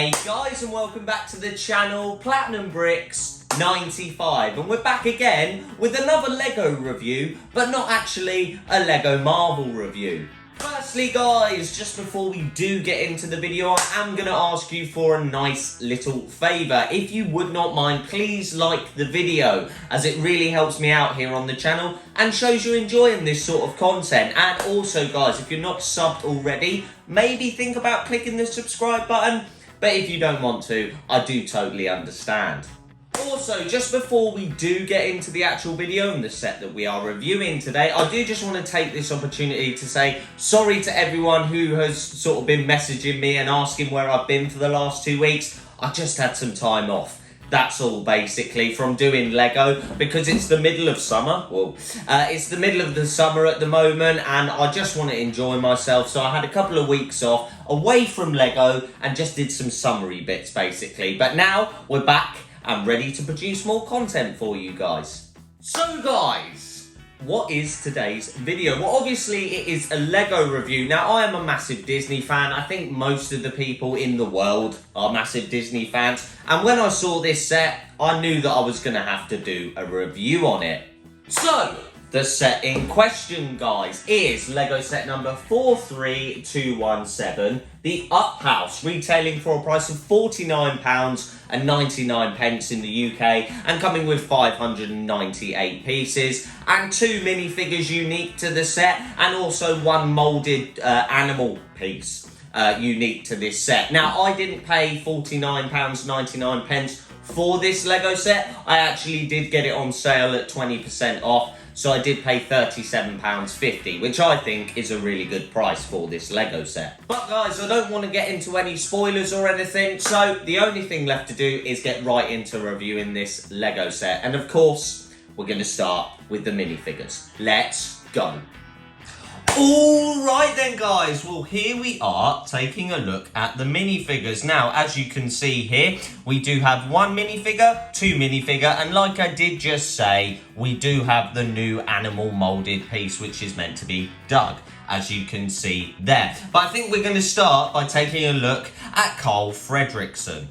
Hey guys, and welcome back to the channel Platinum Bricks 95, and we're back again with another Lego review, but not actually a Lego Marvel review. Firstly guys, just before we do get into the video, I am going to ask you for a nice little favour. If you would not mind, please like the video, as it really helps me out here on the channel and shows you're enjoying this sort of content. And also guys, if you're not subbed already, maybe think about clicking the subscribe button, but if you don't want to, I do totally understand. Also, just before we do get into the actual video and the set that we are reviewing today, I do just want to take this opportunity to say sorry to everyone who has sort of been messaging me and asking where I've been for the last 2 weeks. I just had some time off. That's all basically from doing Lego, because it's the middle of summer. Well, it's the middle of the summer at the moment and I just want to enjoy myself. So I had a couple of weeks off away from Lego and just did some summery bits basically. But now we're back. I'm ready to produce more content for you guys. So guys, what is today's video? Well, obviously it is a Lego review. Now, I am a massive Disney fan. I think most of the people in the world are massive Disney fans. And when I saw this set, I knew that I was going to have to do a review on it. So, the set in question, guys, is Lego set number 43217, the Up House, retailing for a price of £49.99 in the UK and coming with 598 pieces and 2 minifigures unique to the set, and also 1 moulded animal piece unique to this set. Now, I didn't pay £49.99 for this Lego set. I actually did get it on sale at 20% off. So I did pay £37.50, which I think is a really good price for this Lego set. But guys, I don't want to get into any spoilers or anything, so the only thing left to do is get right into reviewing this Lego set. And of course, we're going to start with the minifigures. Let's go. Alright then guys, well here we are taking a look at the minifigures. Now, as you can see here, we do have 1 minifigure, 2 minifigure, and like I did just say, we do have the new animal moulded piece, which is meant to be Doug, as you can see there. But I think we're going to start by taking a look at Carl Fredricksen.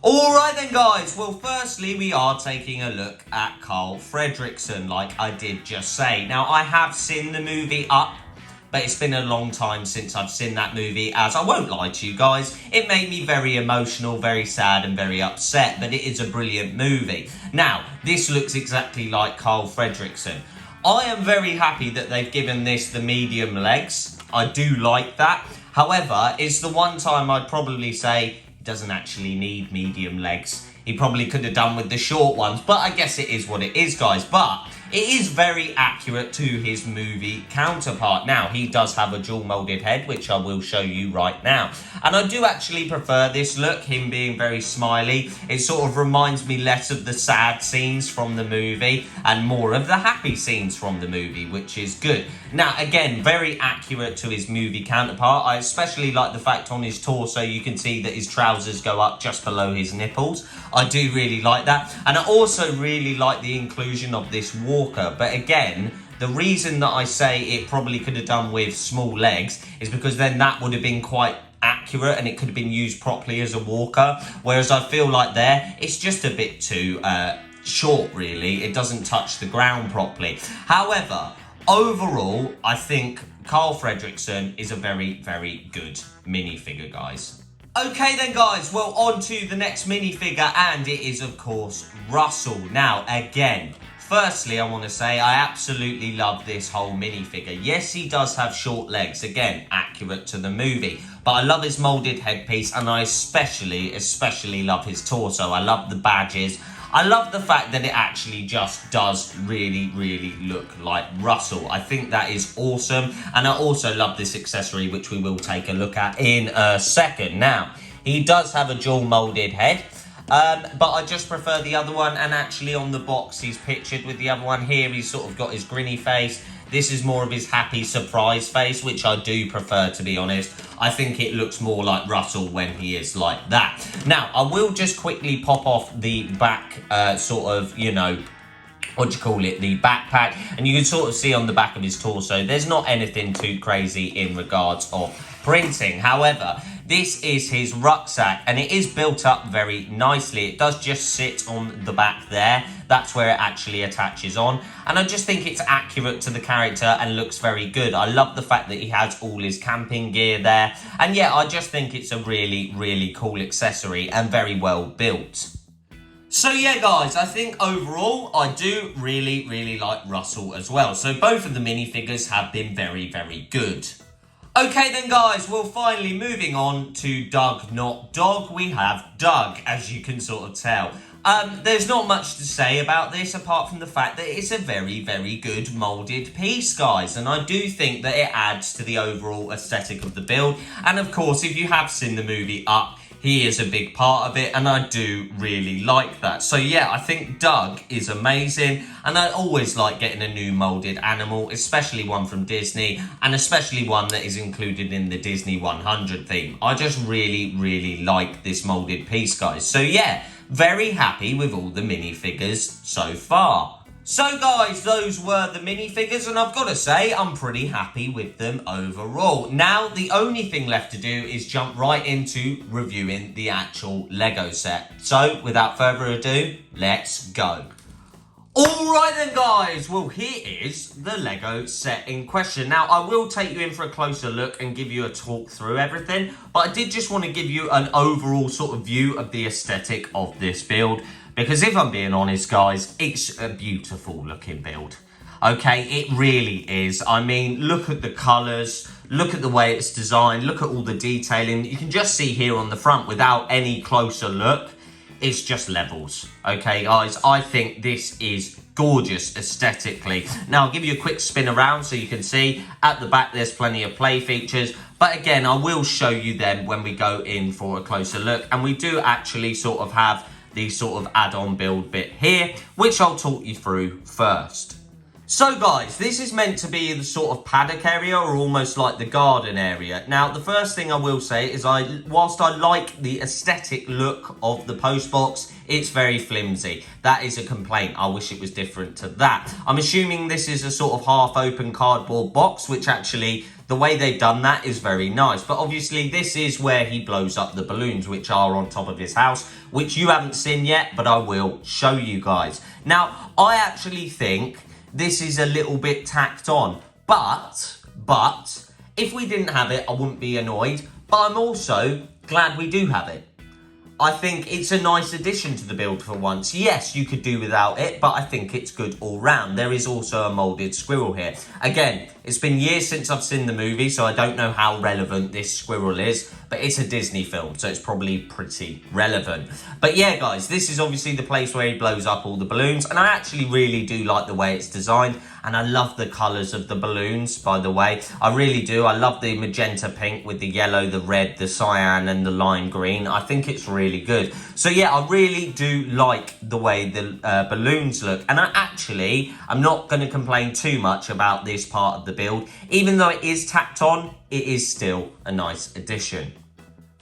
Alright then guys, well firstly we are taking a look at Carl Fredricksen, like I did just say. Now, I have seen the movie Up, but it's been a long time since I've seen that movie, as I won't lie to you guys, it made me very emotional, very sad and very upset, but it is a brilliant movie. Now, this looks exactly like Carl Fredricksen. I am very happy that they've given this the medium legs. I do like that. However, it's the one time I'd probably say he doesn't actually need medium legs. He probably could have done with the short ones, but I guess it is what it is, guys. But it is very accurate to his movie counterpart. Now, he does have a dual moulded head, which I will show you right now. And I do actually prefer this look, him being very smiley. It sort of reminds me less of the sad scenes from the movie and more of the happy scenes from the movie, which is good. Now, again, very accurate to his movie counterpart. I especially like the fact on his torso you can see that his trousers go up just below his nipples. I do really like that. And I also really like the inclusion of this walker. But again, the reason that I say it probably could have done with small legs is because then that would have been quite accurate and it could have been used properly as a walker. Whereas I feel like there, it's just a bit too short, really. It doesn't touch the ground properly. However, overall, I think Carl Fredricksen is a very, very good minifigure, guys. Okay then guys, well on to the next minifigure, and it is of course Russell. Now again, firstly I want to say I absolutely love this whole minifigure. Yes, he does have short legs, again accurate to the movie, but I love his moulded headpiece and I especially love his torso. I love the badges. I love the fact that it actually just does really, really look like Russell. I think that is awesome. And I also love this accessory, which we will take a look at in a second. Now, he does have a dual moulded head, but I just prefer the other one. And actually on the box, he's pictured with the other one. Here, he's sort of got his grinny face. This is more of his happy surprise face, which I do prefer, to be honest. I think it looks more like Russell when he is like that. Now, I will just quickly pop off the back sort of, you know, what do you call it, the backpack, and you can sort of see on the back of his torso, there's not anything too crazy in regards of printing. However, this is his rucksack, and it is built up very nicely. It does just sit on the back there. That's where it actually attaches on. And I just think it's accurate to the character and looks very good. I love the fact that he has all his camping gear there. And yeah, I just think it's a really, really cool accessory and very well built. So yeah, guys, I think overall, I do really, really like Russell as well. So both of the minifigures have been very, very good. Okay then, guys, well, finally moving on to Doug, not Dog. We have Doug, as you can sort of tell. There's not much to say about this apart from the fact that it's a very, very good moulded piece, guys. And I do think that it adds to the overall aesthetic of the build. And of course, if you have seen the movie Up, he is a big part of it, and I do really like that. So yeah, I think Doug is amazing, and I always like getting a new moulded animal, especially one from Disney, and especially one that is included in the Disney 100 theme. I just really, really like this moulded piece, guys. So yeah, very happy with all the minifigures so far. So guys, those were the minifigures, and I've got to say, I'm pretty happy with them overall. Now, the only thing left to do is jump right into reviewing the actual Lego set. So, without further ado, let's go. Alright then, guys, well, here is the Lego set in question. Now, I will take you in for a closer look and give you a talk through everything, but I did just want to give you an overall sort of view of the aesthetic of this build. Because if I'm being honest, guys, it's a beautiful looking build. Okay, it really is. I mean, look at the colours, look at the way it's designed, look at all the detailing. You can just see here on the front without any closer look, it's just levels. Okay, guys, I think this is gorgeous aesthetically. Now, I'll give you a quick spin around so you can see. At the back, there's plenty of play features. But again, I will show you them when we go in for a closer look. And we do actually sort of have the sort of add-on build bit here, which I'll talk you through first. So guys, this is meant to be the sort of paddock area, or almost like the garden area. Now, the first thing I will say is whilst I like the aesthetic look of the post box, it's very flimsy. That is a complaint. I wish it was different to that. I'm assuming this is a sort of half-open cardboard box, which actually, the way they've done that is very nice. But obviously, this is where he blows up the balloons, which are on top of his house, which you haven't seen yet, but I will show you guys. Now, I actually think this is a little bit tacked on, but if we didn't have it, I wouldn't be annoyed, but I'm also glad we do have it. I think it's a nice addition to the build for once. Yes, you could do without it, but I think it's good all round. There is also a moulded squirrel here. Again, it's been years since I've seen the movie, so I don't know how relevant this squirrel is, but it's a Disney film, so it's probably pretty relevant. But yeah, guys, this is obviously the place where he blows up all the balloons, and I actually really do like the way it's designed, and I love the colours of the balloons, by the way. I really do. I love the magenta pink with the yellow, the red, the cyan, and the lime green. I think it's really good. So yeah, I really do like the way the balloons look, and I'm not going to complain too much about this part of the build. Even though it is tacked on, it is still a nice addition.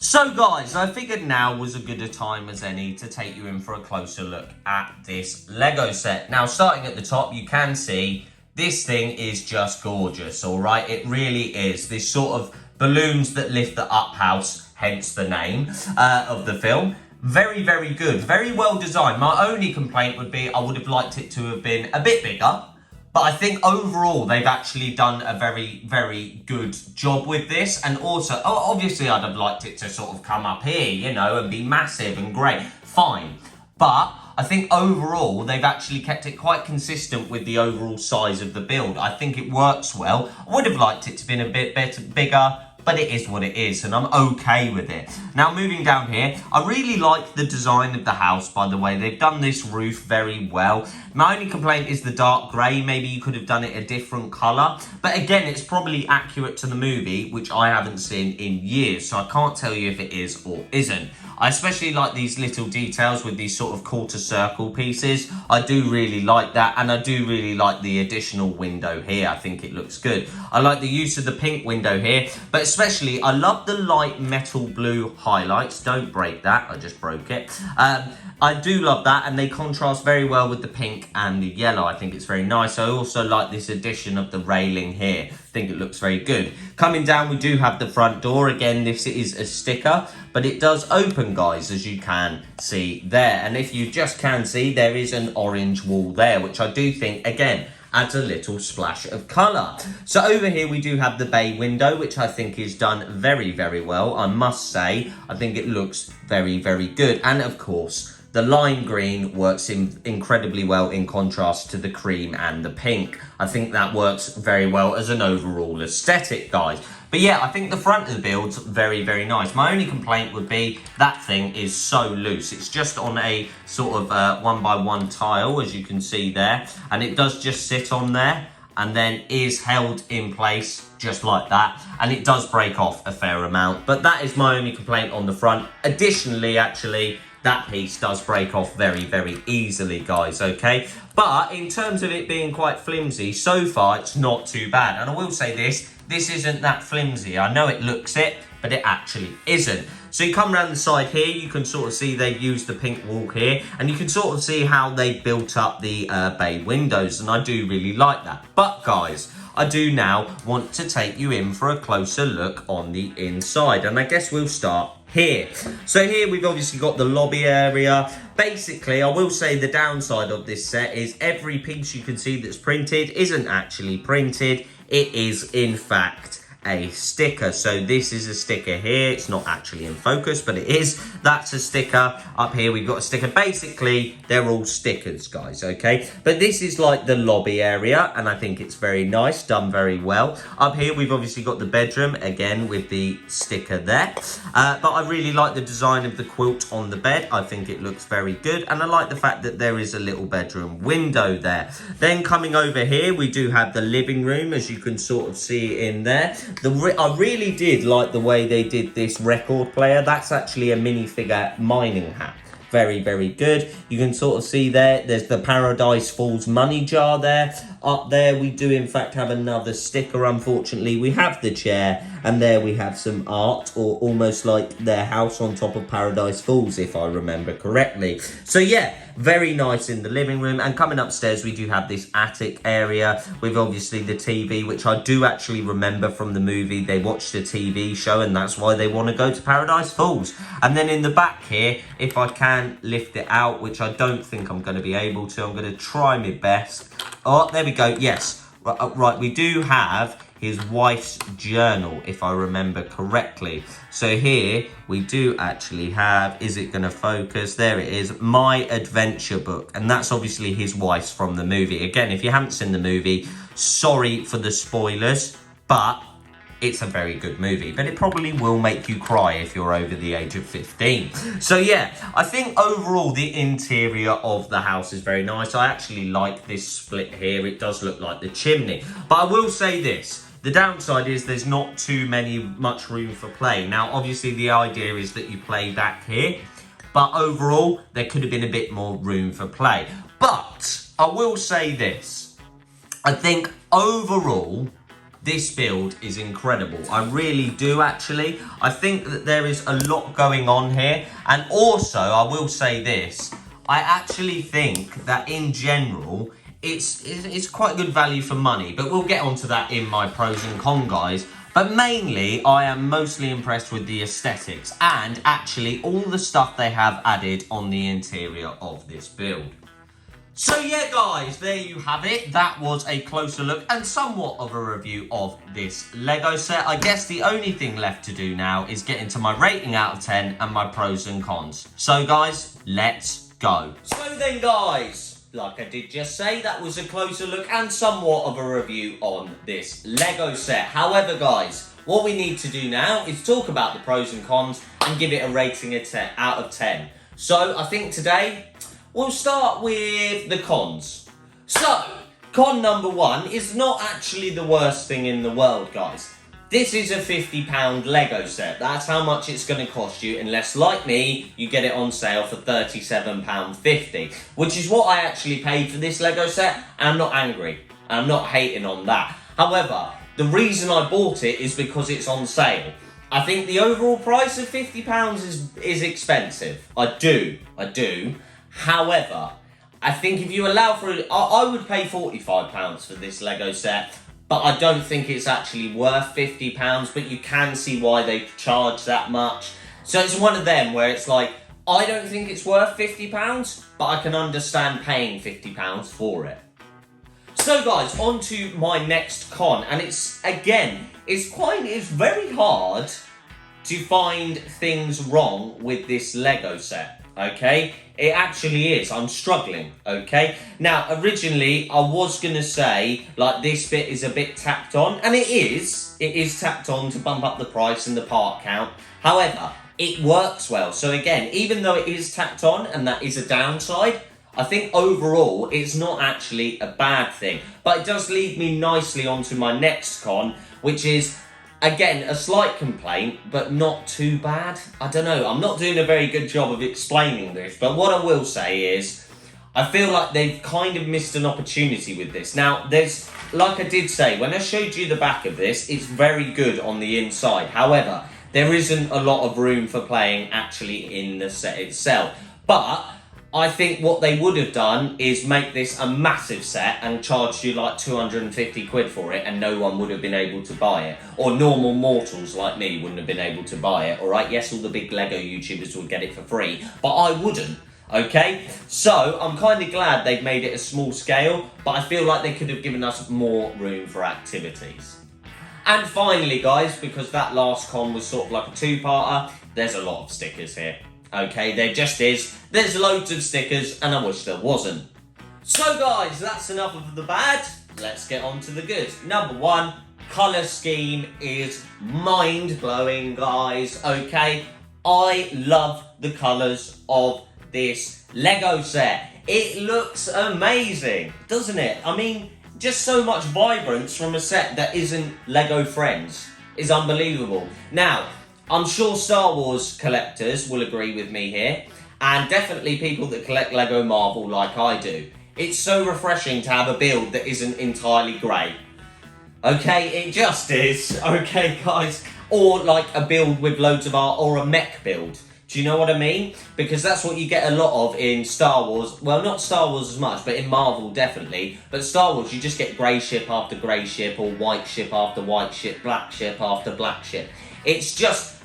So guys, I figured now was as good a time as any to take you in for a closer look at this Lego set. Now, starting at the top, you can see this thing is just gorgeous, all right? It really is. This sort of balloons that lift the up house, hence the name of the film. Very, very good. Very well designed. My only complaint would be I would have liked it to have been a bit bigger. But I think overall, they've actually done a very, very good job with this. And also, obviously, I'd have liked it to sort of come up here, you know, and be massive and great. Fine. But I think overall, they've actually kept it quite consistent with the overall size of the build. I think it works well. I would have liked it to be a bit bigger, but it is what it is, and I'm okay with it. Now, moving down here, I really like the design of the house, by the way. They've done this roof very well. My only complaint is the dark grey. Maybe you could have done it a different colour. But again, it's probably accurate to the movie, which I haven't seen in years, so I can't tell you if it is or isn't. I especially like these little details with these sort of quarter circle pieces. I do really like that, and I do really like the additional window here. I think it looks good. I like the use of the pink window here, but Especially, I love the light metal blue highlights. Don't break that, I just broke it. I do love that, and they contrast very well with the pink and the yellow. I think it's very nice. I also like this addition of the railing here. I think it looks very good. Coming down, we do have the front door. Again, this is a sticker, but it does open, guys, as you can see there. And if you just can see, there is an orange wall there, which I do think, again, adds a little splash of colour. So over here we do have the bay window, which I think is done very, very well. I must say, I think it looks very, very good. And of course, the lime green works incredibly well in contrast to the cream and the pink. I think that works very well as an overall aesthetic, guys. But yeah, I think the front of the build's very, very nice. My only complaint would be that thing is so loose. It's just on a sort of 1x1 tile, as you can see there. And it does just sit on there and then is held in place just like that. And it does break off a fair amount. But that is my only complaint on the front. Additionally, actually, that piece does break off very, very easily, guys, okay? But in terms of it being quite flimsy, so far, it's not too bad. And I will say this isn't that flimsy. I know it looks it, but it actually isn't. So you come around the side here, you can sort of see they've used the pink wall here, and you can sort of see how they built up the bay windows, and I do really like that. But guys, I do now want to take you in for a closer look on the inside, and I guess we'll start here. So here we've obviously got the lobby area. Basically, I will say the downside of this set is every piece you can see that's printed isn't actually printed. It is, in fact, a sticker. So this is a sticker here. It's not actually in focus, but it is. That's a sticker. Up here we've got a sticker. Basically, they're all stickers, guys, okay? But this is like the lobby area, and I think it's very nice, done very well. Up here we've obviously got the bedroom, again with the sticker there. But I really like the design of the quilt on the bed. I think it looks very good, and I like the fact that there is a little bedroom window there. Then coming over here, we do have the living room, as you can sort of see in there. I really did like the way they did this record player. That's actually a minifigure mining hat. Very, very good. You can sort of see there's the Paradise Falls money jar there. Up there, we do in fact have another sticker. Unfortunately, we have the chair, and there we have some art, or almost like their house on top of Paradise Falls, if I remember correctly. So yeah, very nice in the living room. And coming upstairs, we do have this attic area with obviously the TV, which I do actually remember from the movie. They watched a TV show, and that's why they want to go to Paradise Falls. And then in the back here, if I can lift it out, which I don't think I'm going to be able to, I'm going to try my best. Oh, there we go. Yes. Right, we do have his wife's journal, if I remember correctly. So here we do actually have, is it going to focus? There it is, My Adventure Book. And that's obviously his wife's from the movie. Again, if you haven't seen the movie, sorry for the spoilers, but it's a very good movie, but it probably will make you cry if you're over the age of 15. So yeah, I think overall the interior of the house is very nice. I actually like this split here. It does look like the chimney. But I will say this. The downside is there's not too much room for play. Now, obviously, the idea is that you play back here. But overall, there could have been a bit more room for play. But I will say this. I think overall, this build is incredible. I really do, actually. I think that there is a lot going on here. And also, I will say this. I actually think that in general, it's quite good value for money. But we'll get onto that in my pros and cons, guys. But mainly, I am mostly impressed with the aesthetics and actually all the stuff they have added on the interior of this build. So yeah, guys, there you have it. That was a closer look and somewhat of a review of this Lego set. I guess the only thing left to do now is get into my rating out of 10 and my pros and cons. So guys, let's go. So then, guys, like I did just say, that was a closer look and somewhat of a review on this Lego set. However, guys, what we need to do now is talk about the pros and cons and give it a rating out of 10. So I think today, we'll start with the cons. So, con number one is not actually the worst thing in the world, guys. This is a £50 Lego set. That's how much it's going to cost you, unless, like me, you get it on sale for £37.50, which is what I actually paid for this Lego set, and I'm not angry. I'm not hating on that. However, The reason I bought it is because it's on sale. I think the overall price of £50 is expensive. I do. However, I think if you allow for it, I would pay £45 for this Lego set, but I don't think it's actually worth £50, but you can see why they charge that much. So it's one of them where it's like, I don't think it's worth £50, but I can understand paying £50 for it. So guys, on to my next con, and it's very hard to find things wrong with this Lego set, okay? It actually is, I'm struggling, okay? Now, originally, I was gonna say, like, this bit is a bit tacked on, and it is tacked on to bump up the price and the part count. However, it works well. So again, even though it is tacked on, and that is a downside, I think overall, it's not actually a bad thing. But it does lead me nicely onto my next con, which is, again, a slight complaint, but not too bad. I don't know, I'm not doing a very good job of explaining this, but what I will say is, I feel like they've kind of missed an opportunity with this. Now, there's, like I did say, when I showed you the back of this, it's very good on the inside. However, there isn't a lot of room for playing actually in the set itself. But I think what they would have done is make this a massive set and charged you like 250 quid for it, and no one would have been able to buy it. Or normal mortals like me wouldn't have been able to buy it, alright? Yes, all the big Lego YouTubers would get it for free, but I wouldn't, okay? So, I'm kind of glad they've made it a small scale, but I feel like they could have given us more room for activities. And finally, guys, because that last con was sort of like a two-parter, there's a lot of stickers here. Okay, there just is. There's loads of stickers, and I wish there wasn't. So, guys, that's enough of the bad. Let's get on to the good. Number one, colour scheme is mind-blowing, guys. Okay, I love the colours of this Lego set. It looks amazing, doesn't it? I mean, just so much vibrance from a set that isn't Lego Friends is unbelievable. Now, I'm sure Star Wars collectors will agree with me here, and definitely people that collect Lego Marvel like I do. It's so refreshing to have a build that isn't entirely grey. Okay, it just is. Okay, guys. Or like a build with loads of art, or a mech build. Do you know what I mean? Because that's what you get a lot of in Star Wars. Well, not Star Wars as much, but in Marvel, definitely. But Star Wars, you just get grey ship after grey ship, or white ship after white ship, black ship after black ship. It's just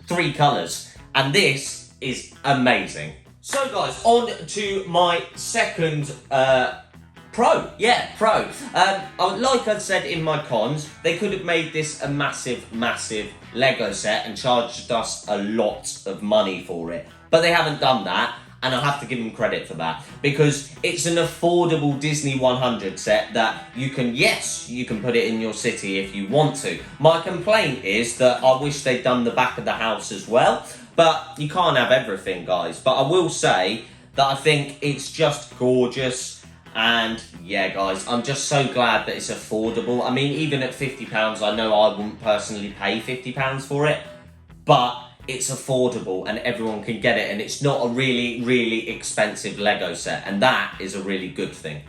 3 colours. And this is amazing. So, guys, on to my second Pro. Yeah, Pro. Like I said in my cons, they could have made this a massive, massive Lego set and charged us a lot of money for it. But they haven't done that, and I have to give them credit for that. Because it's an affordable Disney 100 set that you can, yes, you can put it in your city if you want to. My complaint is that I wish they'd done the back of the house as well. But you can't have everything, guys. But I will say that I think it's just gorgeous. And yeah, guys, I'm just so glad that it's affordable. I mean, even at £50, I know I wouldn't personally pay £50 for it, but it's affordable and everyone can get it, and it's not a really, really expensive Lego set, and that is a really good thing.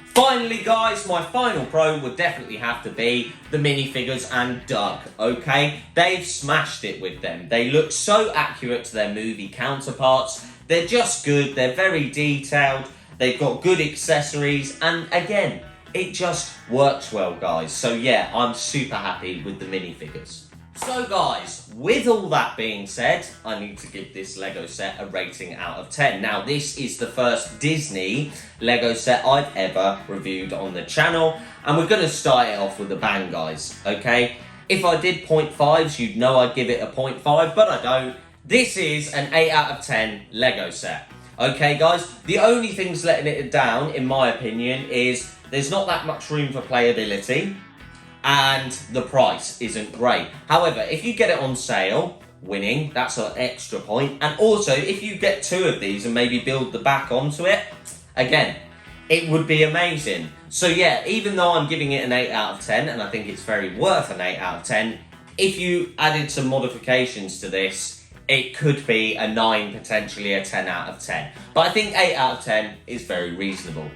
Finally, guys, my final pro would definitely have to be the minifigures and Doug, okay? They've smashed it with them. They look so accurate to their movie counterparts. They're just good. They're very detailed. They've got good accessories, and again, it just works well, guys. So yeah, I'm super happy with the minifigures. So guys, with all that being said, I need to give this Lego set a rating out of 10. Now, this is the first Disney Lego set I've ever reviewed on the channel, and we're going to start it off with a bang, guys, okay? If I did 0.5s, you'd know I'd give it a 0.5, but I don't. This is an 8 out of 10 Lego set. Okay, guys, the only things letting it down, in my opinion, is there's not that much room for playability, and the price isn't great. However, if you get it on sale, winning, that's an extra point. And also, if you get 2 of these and maybe build the back onto it, again, it would be amazing. So yeah, even though I'm giving it an 8 out of 10, and I think it's very worth an 8 out of 10, if you added some modifications to this, it could be a 9, potentially a 10 out of 10. But I think 8 out of 10 is very reasonable.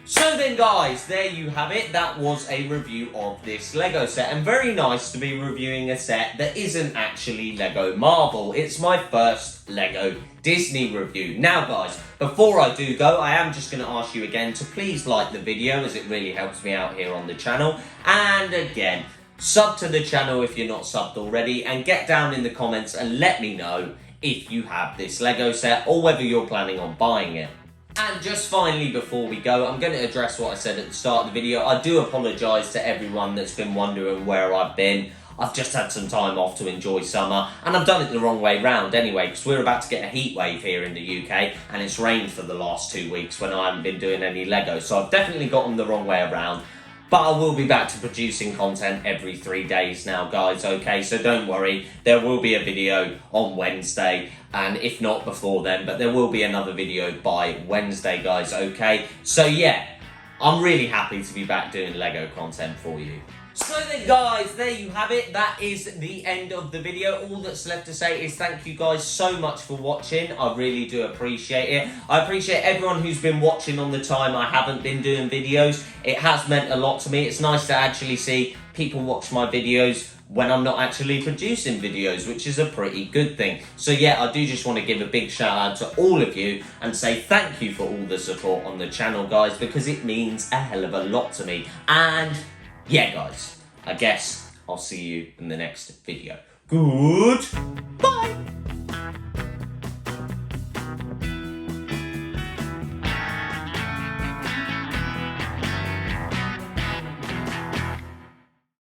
So then guys, there you have it. That was a review of this Lego set, and very nice to be reviewing a set that isn't actually Lego Marvel. It's my first Lego Disney review. Now guys, before I do go, I am just going to ask you again to please like the video, as it really helps me out here on the channel. And again, sub to the channel if you're not subbed already, and get down in the comments and let me know if you have this Lego set or whether you're planning on buying it. And just finally, before we go, I'm going to address what I said at the start of the video. I do apologise to everyone that's been wondering where I've been. I've just had some time off to enjoy summer, and I've done it the wrong way round anyway, because we're about to get a heat wave here in the UK, and it's rained for the last 2 weeks when I haven't been doing any Lego, so I've definitely got them the wrong way around. But I will be back to producing content every 3 days now, guys, okay? So don't worry, there will be a video on Wednesday, and if not before then, but there will be another video by Wednesday, guys, okay? So yeah, I'm really happy to be back doing Lego content for you. So then guys, there you have it. That is the end of the video. All that's left to say is thank you guys so much for watching. I really do appreciate it. I appreciate everyone who's been watching on the time I haven't been doing videos. It has meant a lot to me. It's nice to actually see people watch my videos when I'm not actually producing videos, which is a pretty good thing. So yeah, I do just want to give a big shout out to all of you and say thank you for all the support on the channel, guys, because it means a hell of a lot to me. And yeah, guys, I guess I'll see you in the next video. Good.